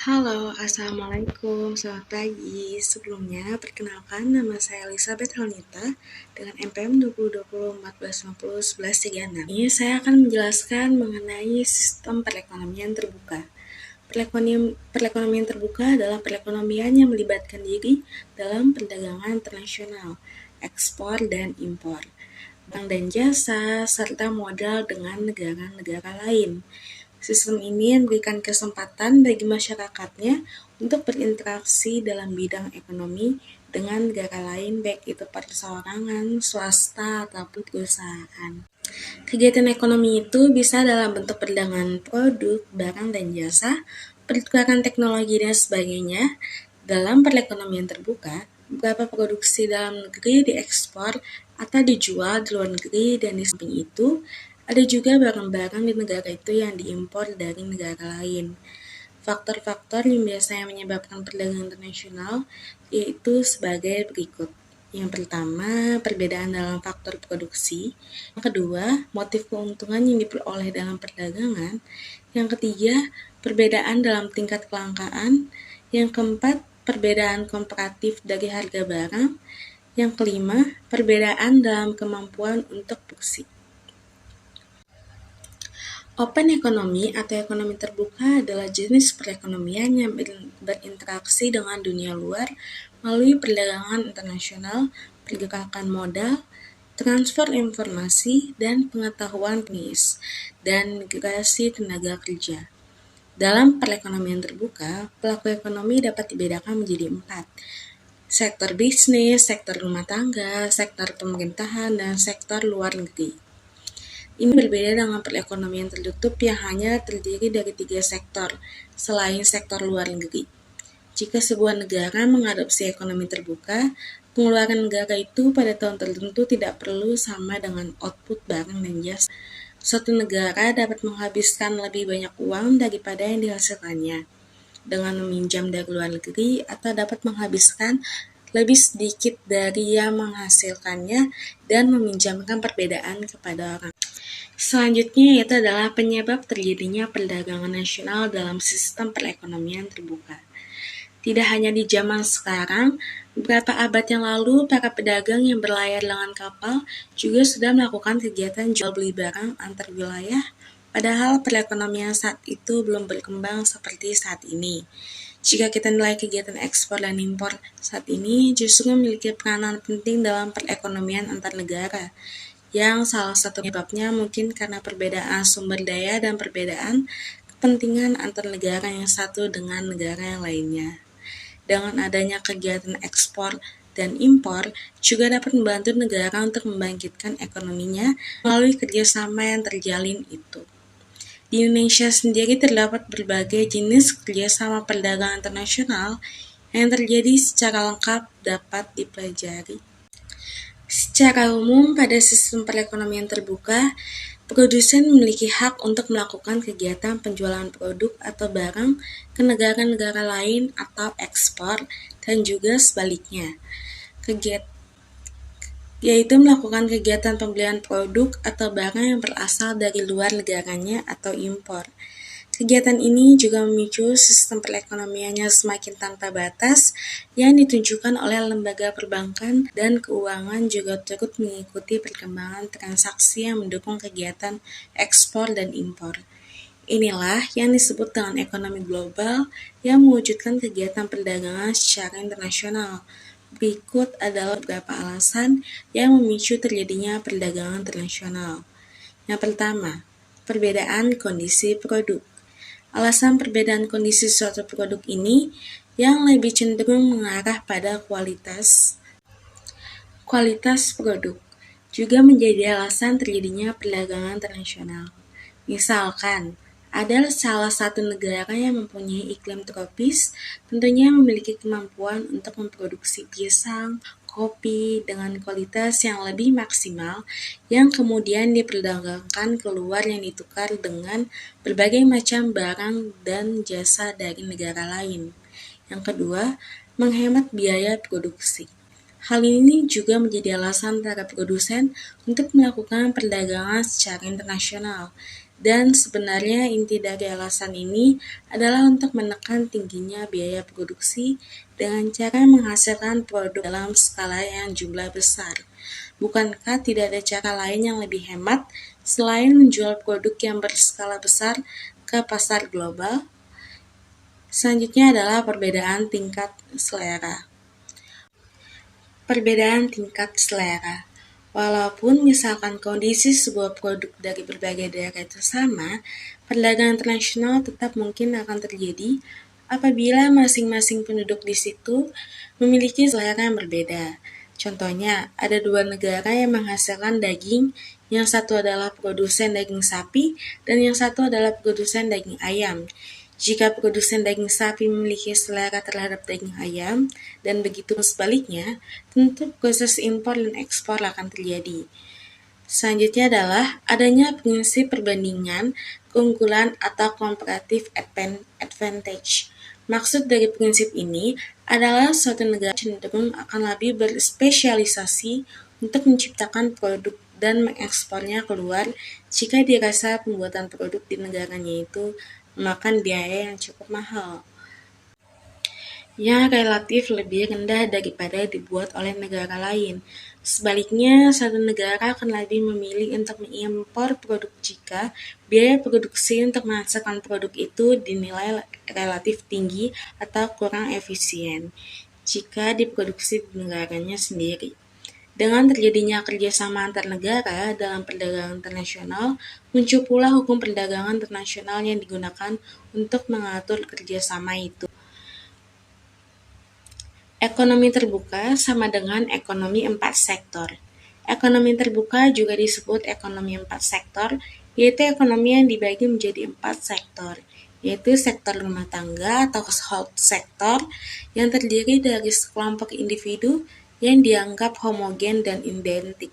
Halo, Assalamualaikum, selamat pagi. Sebelumnya, perkenalkan nama saya Elizabeth Helnita dengan NPM 2020 1450 1136. Ini saya akan menjelaskan mengenai sistem perekonomian terbuka. Perekonomian terbuka adalah perekonomian yang melibatkan diri dalam perdagangan internasional, ekspor dan impor, barang dan jasa, serta modal dengan negara-negara lain. Sistem ini memberikan kesempatan bagi masyarakatnya untuk berinteraksi dalam bidang ekonomi dengan negara lain, baik itu perseorangan, swasta, ataupun perusahaan. Kegiatan ekonomi itu bisa dalam bentuk perdagangan produk, barang, dan jasa, pertukaran teknologi, dan sebagainya. Dalam perekonomian terbuka, beberapa produksi dalam negeri diekspor atau dijual di luar negeri, dan di samping itu, ada juga barang-barang di negara itu yang diimpor dari negara lain. Faktor-faktor yang biasanya menyebabkan perdagangan internasional yaitu sebagai berikut. Yang pertama, perbedaan dalam faktor produksi. Yang kedua, motif keuntungan yang diperoleh dalam perdagangan. Yang ketiga, perbedaan dalam tingkat kelangkaan. Yang keempat, perbedaan komparatif dari harga barang. Yang kelima, perbedaan dalam kemampuan untuk produksi. Open economy atau ekonomi terbuka adalah jenis perekonomian yang berinteraksi dengan dunia luar melalui perdagangan internasional, pergerakan modal, transfer informasi, dan pengetahuan teknis, dan migrasi tenaga kerja. Dalam perekonomian terbuka, pelaku ekonomi dapat dibedakan menjadi 4. Sektor bisnis, sektor rumah tangga, sektor pemerintahan, dan sektor luar negeri. Ini berbeda dengan perekonomian tertutup yang hanya terdiri dari 3 sektor, selain sektor luar negeri. Jika sebuah negara mengadopsi ekonomi terbuka, pengeluaran negara itu pada tahun tertentu tidak perlu sama dengan output barang dan jasa. Suatu negara dapat menghabiskan lebih banyak uang daripada yang dihasilkannya dengan meminjam dari luar negeri, atau dapat menghabiskan lebih sedikit dari yang menghasilkannya dan meminjamkan perbedaan kepada orang. Selanjutnya yaitu adalah penyebab terjadinya perdagangan nasional dalam sistem perekonomian terbuka. Tidak hanya di zaman sekarang, beberapa abad yang lalu para pedagang yang berlayar dengan kapal juga sudah melakukan kegiatan jual beli barang antar wilayah, padahal perekonomian saat itu belum berkembang seperti saat ini. Jika kita nilai kegiatan ekspor dan impor saat ini justru memiliki peranan penting dalam perekonomian antar negara, yang salah satu penyebabnya mungkin karena perbedaan sumber daya dan perbedaan kepentingan antar negara yang satu dengan negara yang lainnya. Dengan adanya kegiatan ekspor dan impor juga dapat membantu negara untuk membangkitkan ekonominya melalui kerjasama yang terjalin itu. Di Indonesia sendiri terdapat berbagai jenis kerjasama perdagangan internasional yang terjadi secara lengkap dapat dipelajari. Secara umum, pada sistem perekonomian terbuka, produsen memiliki hak untuk melakukan kegiatan penjualan produk atau barang ke negara-negara lain atau ekspor, dan juga sebaliknya, yaitu melakukan kegiatan pembelian produk atau barang yang berasal dari luar negaranya atau impor. Kegiatan ini juga memicu sistem perekonomiannya semakin tanpa batas yang ditunjukkan oleh lembaga perbankan dan keuangan juga turut mengikuti perkembangan transaksi yang mendukung kegiatan ekspor dan impor. Inilah yang disebut dengan ekonomi global yang mewujudkan kegiatan perdagangan secara internasional. Berikut adalah beberapa alasan yang memicu terjadinya perdagangan internasional. Yang pertama, perbedaan kondisi produk. Alasan perbedaan kondisi suatu produk ini yang lebih cenderung mengarah pada kualitas produk juga menjadi alasan terjadinya perdagangan internasional. Misalkan, ada salah satu negara yang mempunyai iklim tropis, tentunya memiliki kemampuan untuk memproduksi pisang, kopi dengan kualitas yang lebih maksimal yang kemudian diperdagangkan keluar yang ditukar dengan berbagai macam barang dan jasa dari negara lain. Yang kedua, menghemat biaya produksi. Hal ini juga menjadi alasan para produsen untuk melakukan perdagangan secara internasional. Dan sebenarnya inti dari alasan ini adalah untuk menekan tingginya biaya produksi dengan cara menghasilkan produk dalam skala yang jumlah besar. Bukankah tidak ada cara lain yang lebih hemat selain menjual produk yang berskala besar ke pasar global? Selanjutnya adalah perbedaan tingkat selera. Perbedaan tingkat selera. Walaupun misalkan kondisi sebuah produk dari berbagai daerah itu sama, perdagangan internasional tetap mungkin akan terjadi apabila masing-masing penduduk di situ memiliki selera yang berbeda. Contohnya, ada dua negara yang menghasilkan daging, yang satu adalah produsen daging sapi dan yang satu adalah produsen daging ayam. Jika produsen daging sapi memiliki selera terhadap daging ayam, dan begitu sebaliknya, tentu proses impor dan ekspor akan terjadi. Selanjutnya adalah adanya prinsip perbandingan, keunggulan, atau comparative advantage. Maksud dari prinsip ini adalah suatu negara cenderung akan lebih berspesialisasi untuk menciptakan produk dan mengekspornya keluar jika dirasa pembuatan produk di negaranya itu memakan biaya yang cukup mahal, yang relatif lebih rendah daripada dibuat oleh negara lain. Sebaliknya, satu negara akan lebih memilih untuk mengimpor produk jika biaya produksi untuk menghasilkan produk itu dinilai relatif tinggi atau kurang efisien jika diproduksi di negaranya sendiri. Dengan terjadinya kerjasama antar negara dalam perdagangan internasional, muncul pula hukum perdagangan internasional yang digunakan untuk mengatur kerjasama itu. Ekonomi terbuka sama dengan ekonomi 4 sektor. Ekonomi terbuka juga disebut ekonomi 4 sektor, yaitu ekonomi yang dibagi menjadi 4 sektor, yaitu sektor rumah tangga atau household sector yang terdiri dari sekelompok individu yang dianggap homogen dan identik.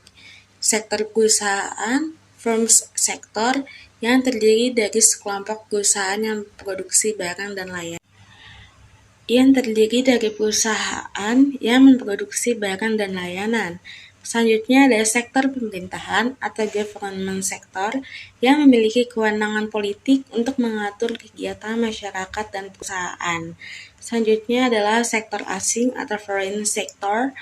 Sektor perusahaan, firms sektor, yang terdiri dari sekelompok perusahaan yang memproduksi barang dan layanan. Selanjutnya ada sektor pemerintahan atau government sector yang memiliki kewenangan politik untuk mengatur kegiatan masyarakat dan perusahaan. Selanjutnya adalah sektor asing atau foreign sector,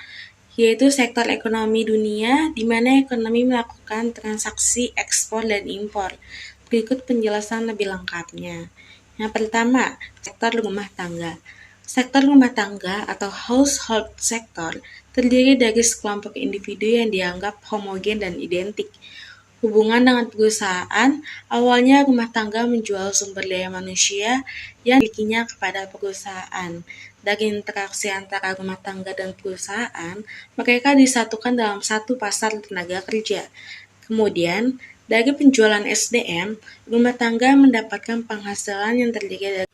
yaitu sektor ekonomi dunia di mana ekonomi melakukan transaksi ekspor dan impor. Berikut penjelasan lebih lengkapnya. Yang pertama, sektor rumah tangga. Sektor rumah tangga atau household sector terdiri dari sekelompok individu yang dianggap homogen dan identik. Hubungan dengan perusahaan, awalnya rumah tangga menjual sumber daya manusia yang dimilikinya kepada perusahaan. Dari interaksi antara rumah tangga dan perusahaan, mereka disatukan dalam satu pasar tenaga kerja. Kemudian, dari penjualan SDM, rumah tangga mendapatkan penghasilan yang terdiri dari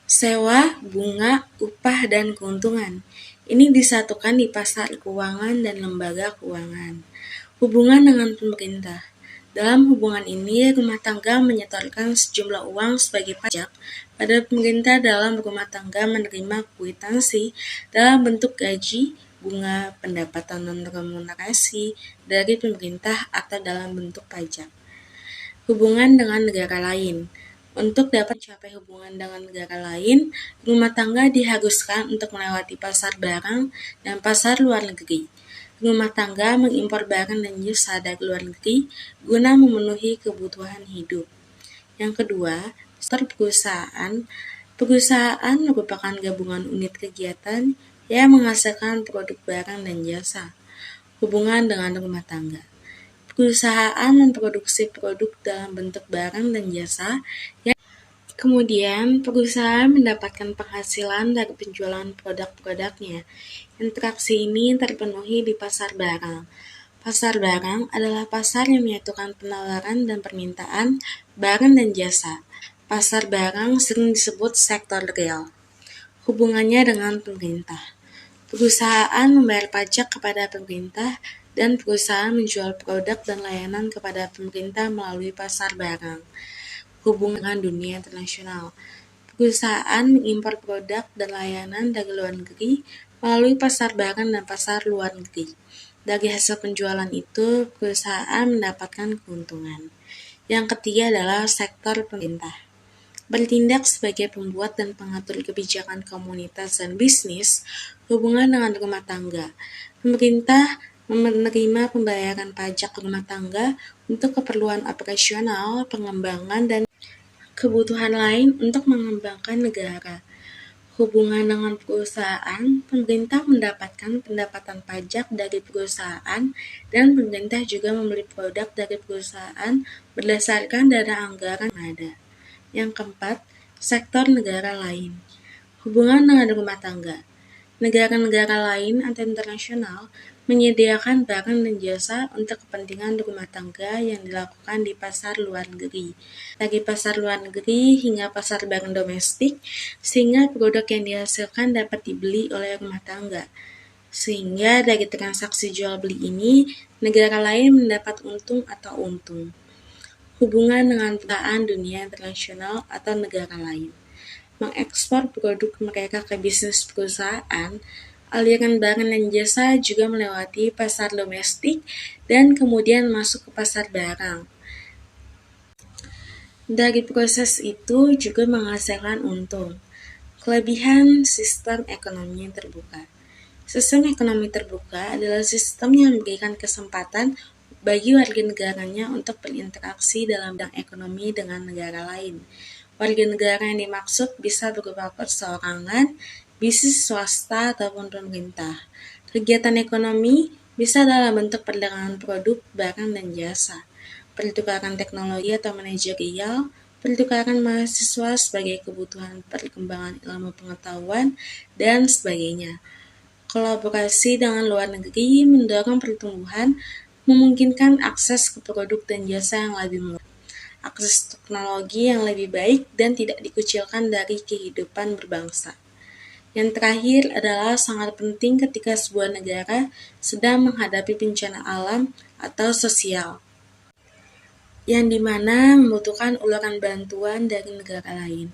sewa, bunga, upah, dan keuntungan. Ini disatukan di pasar keuangan dan lembaga keuangan. Hubungan dengan pemerintah. Dalam hubungan ini, rumah tangga menyetorkan sejumlah uang sebagai pajak pada pemerintah dalam rumah tangga menerima kwitansi dalam bentuk gaji, bunga, pendapatan non-remunerasi dari pemerintah atau dalam bentuk pajak. Hubungan dengan negara lain. Untuk dapat mencapai hubungan dengan negara lain, rumah tangga diharuskan untuk melewati pasar barang dan pasar luar negeri. Rumah tangga mengimpor barang dan jasa dari luar negeri guna memenuhi kebutuhan hidup. Yang kedua, sektor perusahaan. Perusahaan merupakan gabungan unit kegiatan yang menghasilkan produk barang dan jasa. Hubungan dengan rumah tangga. Perusahaan memproduksi produk dalam bentuk barang dan jasa yang kemudian perusahaan mendapatkan penghasilan dari penjualan produk-produknya. Interaksi ini terpenuhi di pasar barang. Pasar barang adalah pasar yang menyatukan penawaran dan permintaan barang dan jasa. Pasar barang sering disebut sektor real. Hubungannya dengan pemerintah. Perusahaan membayar pajak kepada pemerintah dan perusahaan menjual produk dan layanan kepada pemerintah melalui pasar barang. Hubungan dengan dunia internasional. Perusahaan mengimpor produk dan layanan dari luar negeri melalui pasar barang dan pasar luar negeri. Dari hasil penjualan itu, perusahaan mendapatkan keuntungan. Yang ketiga adalah sektor pemerintah. Bertindak sebagai pembuat dan pengatur kebijakan komunitas dan bisnis hubungan dengan rumah tangga. Pemerintah menerima pembayaran pajak rumah tangga untuk keperluan operasional, pengembangan, dan kebutuhan lain untuk mengembangkan negara. Hubungan dengan perusahaan, pemerintah mendapatkan pendapatan pajak dari perusahaan dan pemerintah juga membeli produk dari perusahaan berdasarkan dana anggaran yang ada. Yang keempat, sektor negara lain. Hubungan dengan rumah tangga. Negara-negara lain atau internasional menyediakan barang dan jasa untuk kepentingan rumah tangga yang dilakukan di pasar luar negeri. Dari pasar luar negeri hingga pasar barang domestik, sehingga produk yang dihasilkan dapat dibeli oleh rumah tangga. Sehingga dari transaksi jual beli ini, negara lain mendapat untung atau untung. Hubungan dengan perusahaan dunia internasional atau negara lain. Mengekspor produk mereka ke bisnis perusahaan, aliran barang dan jasa juga melewati pasar domestik dan kemudian masuk ke pasar barang. Dari proses itu juga menghasilkan untung. Kelebihan sistem ekonomi yang terbuka. Sistem ekonomi terbuka adalah sistem yang memberikan kesempatan bagi warga negaranya untuk berinteraksi dalam bidang ekonomi dengan negara lain. Warga negara yang dimaksud bisa berupa perseorangan, bisnis swasta, ataupun pemerintah. Kegiatan ekonomi bisa dalam bentuk perdagangan produk, barang, dan jasa, pertukaran teknologi atau manajerial, pertukaran mahasiswa sebagai kebutuhan perkembangan ilmu pengetahuan, dan sebagainya. Kolaborasi dengan luar negeri mendorong pertumbuhan, memungkinkan akses ke produk dan jasa yang lebih murah, akses teknologi yang lebih baik, dan tidak dikucilkan dari kehidupan berbangsa. Yang terakhir adalah sangat penting ketika sebuah negara sedang menghadapi bencana alam atau sosial, yang dimana membutuhkan uluran bantuan dari negara lain.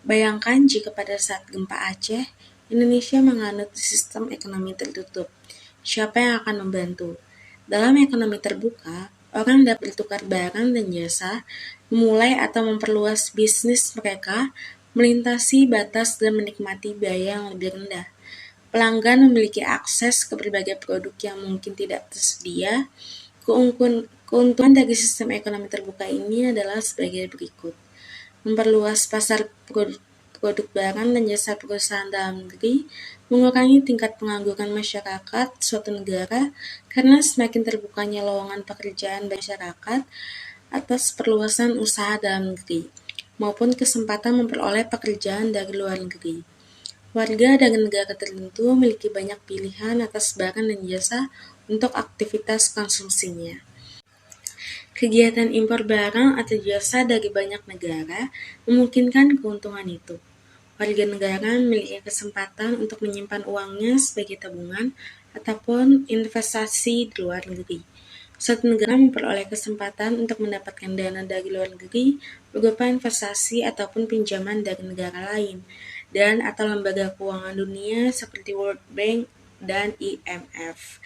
Bayangkan jika pada saat gempa Aceh, Indonesia menganut sistem ekonomi tertutup. Siapa yang akan membantu? Dalam ekonomi terbuka, orang dapat bertukar barang dan jasa, memulai atau memperluas bisnis mereka, melintasi batas dan menikmati biaya yang lebih rendah. Pelanggan memiliki akses ke berbagai produk yang mungkin tidak tersedia. Keuntungan dari sistem ekonomi terbuka ini adalah sebagai berikut. Memperluas pasar produk barang dan jasa perusahaan dalam negeri, mengurangi tingkat pengangguran masyarakat suatu negara karena semakin terbukanya lowongan pekerjaan bagi masyarakat atas perluasan usaha dalam negeri, maupun kesempatan memperoleh pekerjaan dari luar negeri. Warga dari negara tertentu memiliki banyak pilihan atas barang dan jasa untuk aktivitas konsumsinya. Kegiatan impor barang atau jasa dari banyak negara memungkinkan keuntungan itu. Warga negara memiliki kesempatan untuk menyimpan uangnya sebagai tabungan ataupun investasi di luar negeri. Suatu negara memperoleh kesempatan untuk mendapatkan dana dari luar negeri berupa investasi ataupun pinjaman dari negara lain dan atau lembaga keuangan dunia seperti World Bank dan IMF.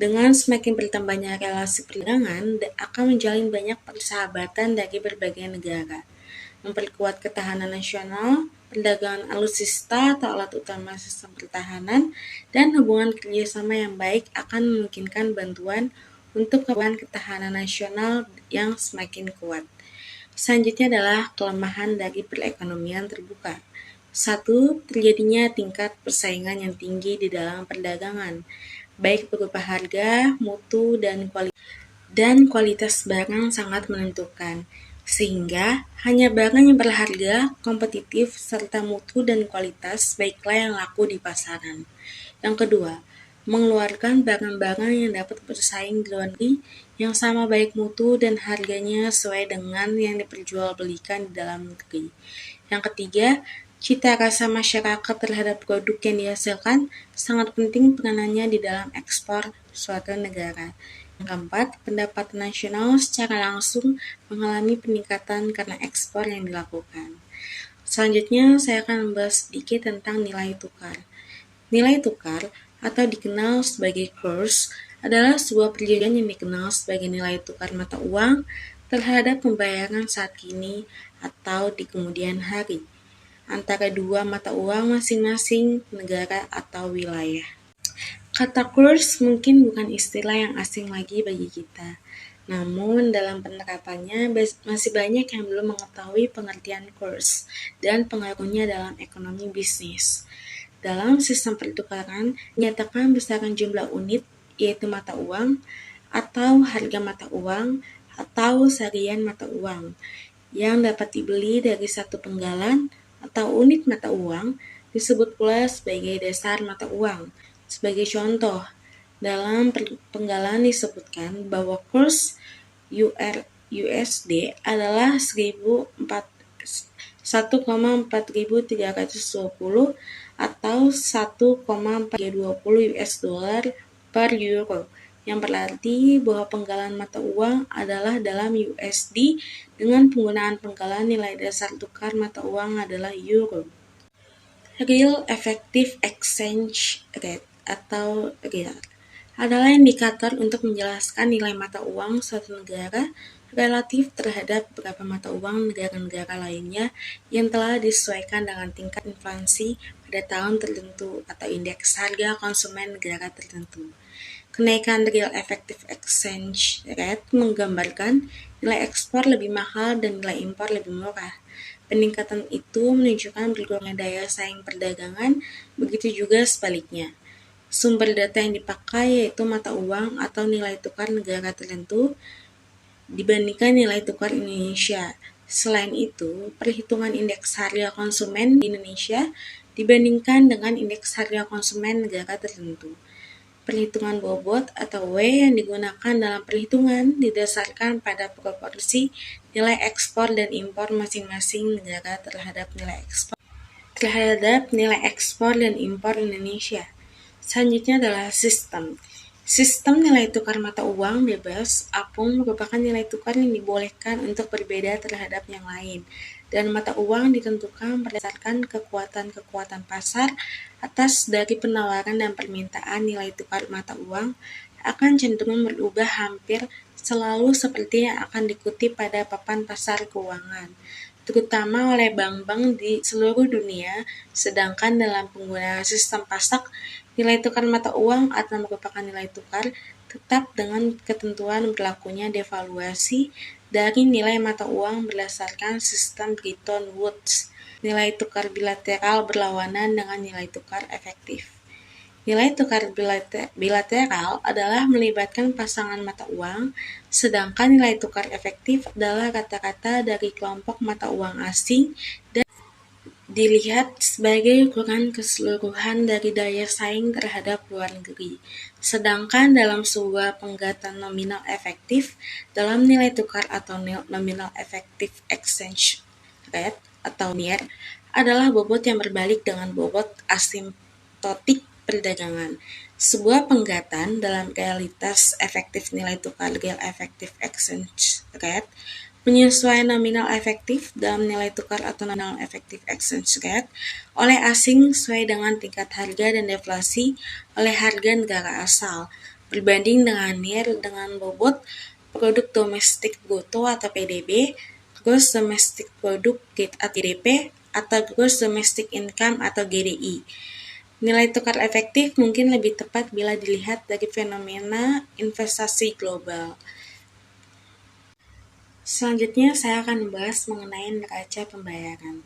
Dengan semakin bertambahnya relasi perdagangan, akan menjalin banyak persahabatan dari berbagai negara, memperkuat ketahanan nasional, perdagangan alutsista atau alat utama sistem pertahanan, dan hubungan kerjasama yang baik akan memungkinkan bantuan untuk keperluan ketahanan nasional yang semakin kuat. Selanjutnya adalah kelemahan dari perekonomian terbuka. 1. Terjadinya tingkat persaingan yang tinggi di dalam perdagangan, baik berupa harga, mutu, dan kualitas barang sangat menentukan, sehingga hanya barang yang berharga, kompetitif, serta mutu dan kualitas baiklah yang laku di pasaran. Yang kedua, mengeluarkan barang-barang yang dapat bersaing di luar negeri yang sama baik mutu dan harganya sesuai dengan yang diperjualbelikan di dalam negeri. Yang ketiga, cita rasa masyarakat terhadap produk yang dihasilkan sangat penting peranannya di dalam ekspor suatu negara. Yang keempat, pendapatan nasional secara langsung mengalami peningkatan karena ekspor yang dilakukan. Selanjutnya, saya akan membahas sedikit tentang nilai tukar. Nilai tukar atau dikenal sebagai kurs adalah sebuah perjanjian yang dikenal sebagai nilai tukar mata uang, terhadap pembayaran saat kini atau di kemudian hari antara dua mata uang masing-masing negara atau wilayah. Kata kurs mungkin bukan istilah yang asing lagi bagi kita. Namun dalam penerapannya masih banyak yang belum mengetahui pengertian kurs dan pengaruhnya dalam ekonomi bisnis. Dalam sistem pertukaran, dinyatakan besaran jumlah unit, yaitu mata uang, atau harga mata uang, atau sarian mata uang, yang dapat dibeli dari satu penggalan atau unit mata uang, disebut pula sebagai dasar mata uang. Sebagai contoh, dalam penggalan disebutkan bahwa kurs USD adalah 1,4320 atau 1,420 US dollar per euro, yang berarti bahwa penggalan mata uang adalah dalam USD dengan penggunaan penggalan nilai dasar tukar mata uang adalah euro. Real Effective Exchange Rate atau REAR adalah indikator untuk menjelaskan nilai mata uang suatu negara relatif terhadap beberapa mata uang negara-negara lainnya yang telah disesuaikan dengan tingkat inflasi pada tahun tertentu atau indeks harga konsumen negara tertentu. Kenaikan Real Effective Exchange Rate menggambarkan nilai ekspor lebih mahal dan nilai impor lebih murah. Peningkatan itu menunjukkan berkurangnya daya saing perdagangan, begitu juga sebaliknya. Sumber data yang dipakai yaitu mata uang atau nilai tukar negara tertentu dibandingkan nilai tukar Indonesia. Selain itu, perhitungan indeks harga konsumen di Indonesia dibandingkan dengan indeks harga konsumen negara tertentu. Perhitungan bobot atau W yang digunakan dalam perhitungan didasarkan pada proporsi nilai ekspor dan impor masing-masing negara terhadap nilai ekspor dan impor Indonesia. Selanjutnya adalah sistem. Sistem nilai tukar mata uang bebas apung merupakan nilai tukar yang dibolehkan untuk berbeda terhadap yang lain, dan mata uang ditentukan berdasarkan kekuatan pasar atas dari penawaran dan permintaan. Nilai tukar mata uang akan cenderung berubah hampir selalu seperti yang akan dikutip pada papan pasar keuangan, terutama oleh bank-bank di seluruh dunia, sedangkan dalam penggunaan sistem pasak, nilai tukar mata uang atau merupakan nilai tukar tetap dengan ketentuan berlakunya devaluasi dari nilai mata uang berdasarkan sistem Bretton Woods. Nilai tukar bilateral berlawanan dengan nilai tukar efektif. Nilai tukar bilateral adalah melibatkan pasangan mata uang, sedangkan nilai tukar efektif adalah rata-rata dari kelompok mata uang asing dan dilihat sebagai ukuran keseluruhan dari daya saing terhadap luar negeri. Sedangkan dalam sebuah penggatan nominal efektif, dalam nilai tukar atau nominal effective exchange rate atau NIR adalah bobot yang berbalik dengan bobot asimptotik perdagangan. Sebuah penggatan dalam realitas efektif nilai tukar real effective exchange rate penyesuaian nominal efektif dalam nilai tukar atau nominal effective exchange rate oleh asing sesuai dengan tingkat harga dan deflasi oleh harga negara asal, berbanding dengan NIR dengan bobot produk domestik bruto atau PDB, gross domestic product atau GDP, atau gross domestic income atau GDI. Nilai tukar efektif mungkin lebih tepat bila dilihat dari fenomena investasi global. Selanjutnya saya akan membahas mengenai neraca pembayaran.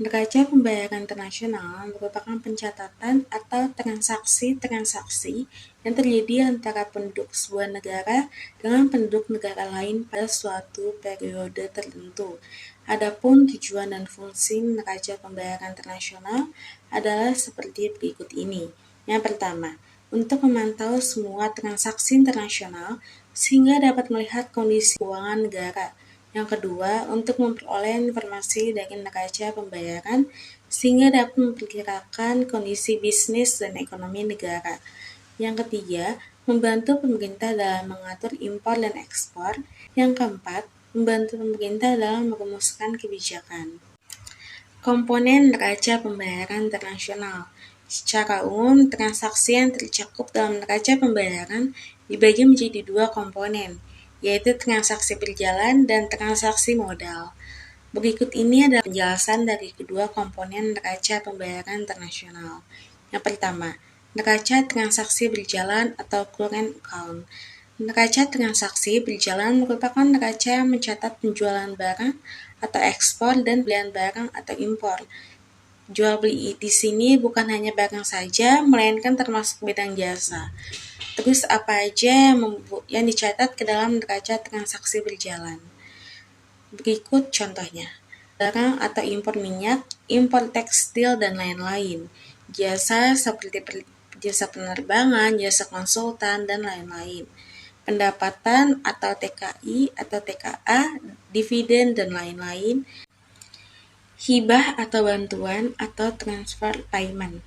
Neraca pembayaran internasional merupakan pencatatan atau transaksi-transaksi yang terjadi antara penduduk sebuah negara dengan penduduk negara lain pada suatu periode tertentu. Adapun tujuan dan fungsi neraca pembayaran internasional adalah seperti berikut ini. Yang pertama, untuk memantau semua transaksi internasional sehingga dapat melihat kondisi keuangan negara. Yang kedua, untuk memperoleh informasi dari neraca pembayaran sehingga dapat memperkirakan kondisi bisnis dan ekonomi negara. Yang ketiga, membantu pemerintah dalam mengatur impor dan ekspor. Yang keempat, membantu pemerintah dalam merumuskan kebijakan. Komponen neraca pembayaran internasional. Secara umum, transaksi yang tercakup dalam neraca pembayaran dibagi menjadi dua komponen, yaitu transaksi berjalan dan transaksi modal. Berikut ini adalah penjelasan dari kedua komponen neraca pembayaran internasional. Yang pertama, neraca transaksi berjalan atau current account. Neraca transaksi berjalan merupakan neraca yang mencatat penjualan barang atau ekspor dan pembelian barang atau impor. Jual beli di sini bukan hanya barang saja, melainkan termasuk bidang jasa. Terus apa aja yang dicatat ke dalam neraca transaksi berjalan? Berikut contohnya. Barang atau impor minyak, impor tekstil, dan lain-lain. Jasa seperti jasa penerbangan, jasa konsultan, dan lain-lain. Pendapatan atau TKI atau TKA, dividen, dan lain-lain. Hibah atau bantuan atau transfer payment.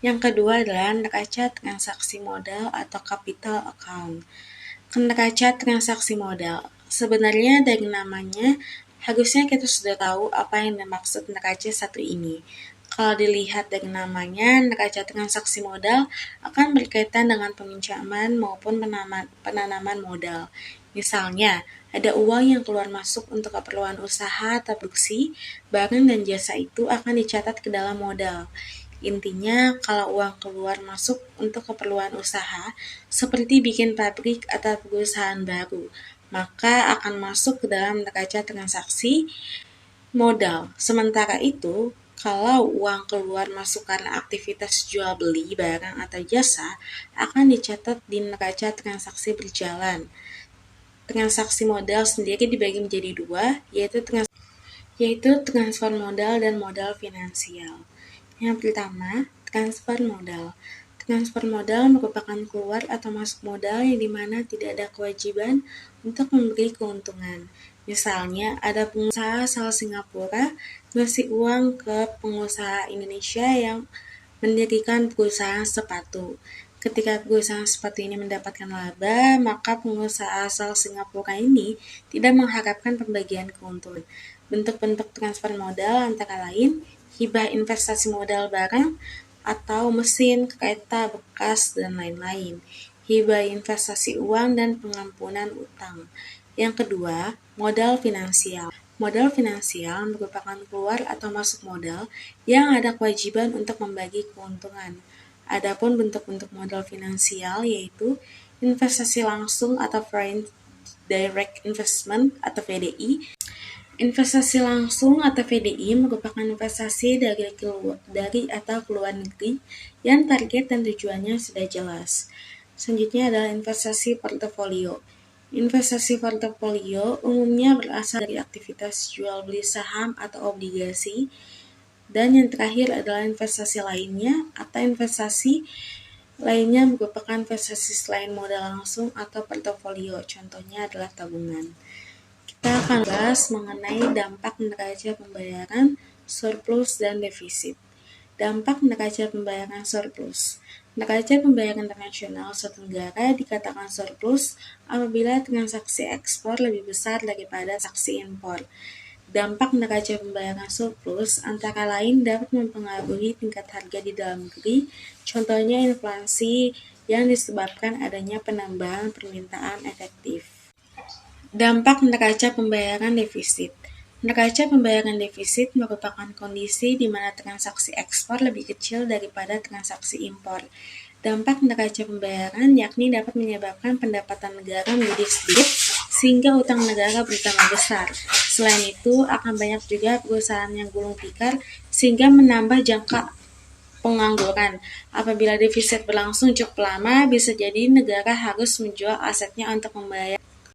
Yang kedua adalah neraca transaksi modal atau capital account. Neraca transaksi modal. Sebenarnya dari namanya, harusnya kita sudah tahu apa yang dimaksud neraca satu ini. Kalau dilihat dari namanya, neraca transaksi modal akan berkaitan dengan peminjaman maupun penanaman modal. Misalnya, ada uang yang keluar masuk untuk keperluan usaha atau produksi, barang dan jasa itu akan dicatat ke dalam modal. Intinya, kalau uang keluar masuk untuk keperluan usaha, seperti bikin pabrik atau perusahaan baru, maka akan masuk ke dalam neraca transaksi modal. Sementara itu, kalau uang keluar masuk karena aktivitas jual beli barang atau jasa, akan dicatat di neraca transaksi berjalan. Transaksi modal sendiri dibagi menjadi dua, yaitu transfer modal dan modal finansial. Yang pertama, transfer modal. Transfer modal merupakan keluar atau masuk modal yang dimana tidak ada kewajiban untuk memberi keuntungan. Misalnya, ada pengusaha asal Singapura ngasih uang ke pengusaha Indonesia yang mendirikan perusahaan sepatu. Ketika perusahaan sepatu ini mendapatkan laba, maka pengusaha asal Singapura ini tidak mengharapkan pembagian keuntungan. Bentuk-bentuk transfer modal antara lain hibah investasi modal barang atau mesin, kereta bekas, dan lain-lain. Hibah investasi uang dan pengampunan utang. Yang kedua, modal finansial. Modal finansial merupakan keluar atau masuk modal yang ada kewajiban untuk membagi keuntungan. Adapun bentuk-bentuk modal finansial yaitu investasi langsung atau foreign direct investment atau FDI. Investasi langsung atau FDI merupakan investasi dari atau keluar negeri yang target dan tujuannya sudah jelas. Selanjutnya adalah investasi portofolio. Investasi portofolio umumnya berasal dari aktivitas jual beli saham atau obligasi. Dan yang terakhir adalah investasi lainnya atau investasi lainnya merupakan investasi selain modal langsung atau portofolio. Contohnya adalah tabungan. Kita akan bahas mengenai dampak neraca pembayaran surplus dan defisit. Dampak neraca pembayaran surplus. Neraca pembayaran internasional suatu negara dikatakan surplus apabila transaksi ekspor lebih besar daripada transaksi impor. Dampak neraca pembayaran surplus antara lain dapat mempengaruhi tingkat harga di dalam negeri, contohnya inflasi yang disebabkan adanya penambahan permintaan efektif. Dampak neraca pembayaran defisit. Neraca pembayaran defisit merupakan kondisi di mana transaksi ekspor lebih kecil daripada transaksi impor. Dampak neraca pembayaran yakni dapat menyebabkan pendapatan negara menjadi sedikit sehingga utang negara bertambah besar. Selain itu, akan banyak juga perusahaan yang gulung tikar sehingga menambah jangka pengangguran. Apabila defisit berlangsung cukup lama, bisa jadi negara harus menjual asetnya untuk membayar